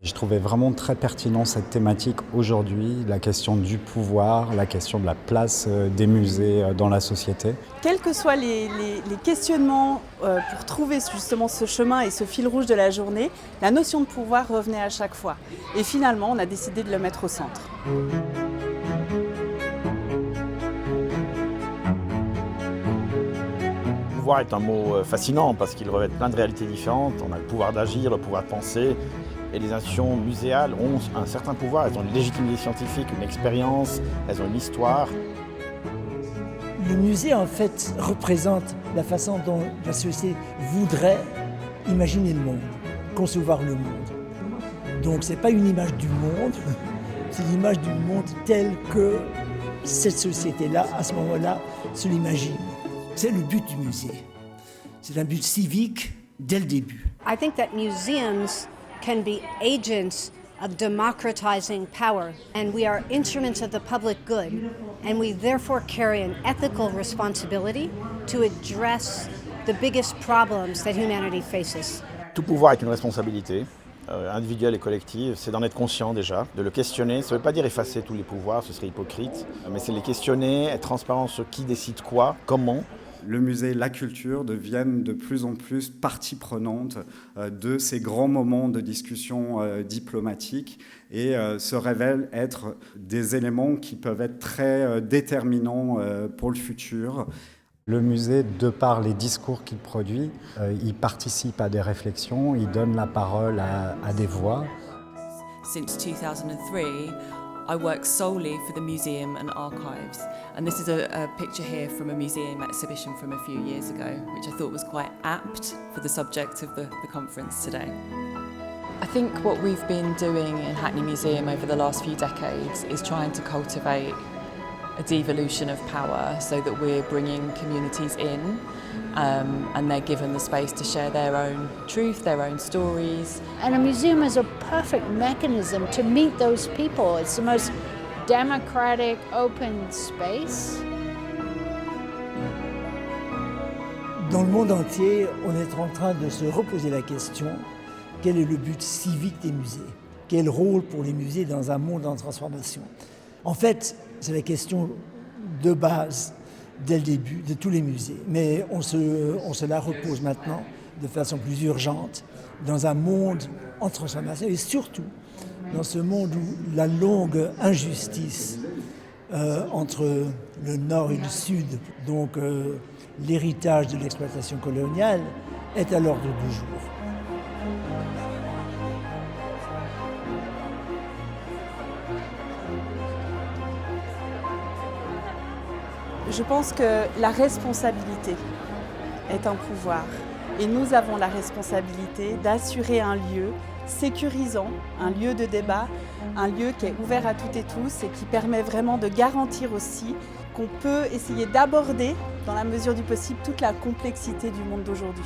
Je trouvais vraiment très pertinent cette thématique aujourd'hui, la question du pouvoir, la question de la place des musées dans la société. Quels que soient les questionnements pour trouver justement ce chemin et ce fil rouge de la journée, la notion de pouvoir revenait à chaque fois. Et finalement, on a décidé de le mettre au centre. Le pouvoir est un mot fascinant parce qu'il revêt plein de réalités différentes. On a le pouvoir d'agir, le pouvoir de penser. Et les institutions muséales ont un certain pouvoir. Elles ont une légitimité scientifique, une expérience, elles ont une histoire. Le musée, en fait, représente la façon dont la société voudrait imaginer le monde, concevoir le monde. Donc, ce n'est pas une image du monde, c'est l'image du monde tel que cette société-là, à ce moment-là, se l'imagine. C'est le but du musée. C'est un but civique dès le début. I think that museums can be agents of democratizing power, and we are instruments of the public good, and we therefore carry an ethical responsibility to address the biggest problems that humanity faces. Tout pouvoir est une responsabilité, individuelle et collective. C'est d'en être conscient déjà, de le questionner. Ça ne veut pas dire effacer tous les pouvoirs, ce serait hypocrite, mais c'est les questionner, être transparent sur qui décide quoi, comment. Le musée, la culture deviennent de plus en plus partie prenante de ces grands moments de discussion diplomatique et se révèlent être des éléments qui peuvent être très déterminants pour le futur. Le musée, de par les discours qu'il produit, il participe à des réflexions, il donne la parole à des voix. Since 2003, I work solely for the Museum and Archives, and this is a picture here from a museum exhibition from a few years ago, which I thought was quite apt for the subject of the conference today. I think what we've been doing in Hackney Museum over the last few decades is trying to cultivate a devolution of power so that we're bringing communities in and they're given the space to share their own truth, their own stories. And a museum is a perfect mechanism to meet those people. It's the most democratic, open space. Dans le monde entier, on est en train de se reposer la question, quel est le but civique des musées? Quel rôle pour les musées dans un monde en transformation? En fait, c'est la question de base dès le début de tous les musées. Mais on se la repose maintenant de façon plus urgente dans un monde en transformation et surtout dans ce monde où la longue injustice entre le Nord et le Sud, donc l'héritage de l'exploitation coloniale, est à l'ordre du jour. Je pense que la responsabilité est un pouvoir et nous avons la responsabilité d'assurer un lieu sécurisant, un lieu de débat, un lieu qui est ouvert à toutes et tous et qui permet vraiment de garantir aussi qu'on peut essayer d'aborder, dans la mesure du possible, toute la complexité du monde d'aujourd'hui.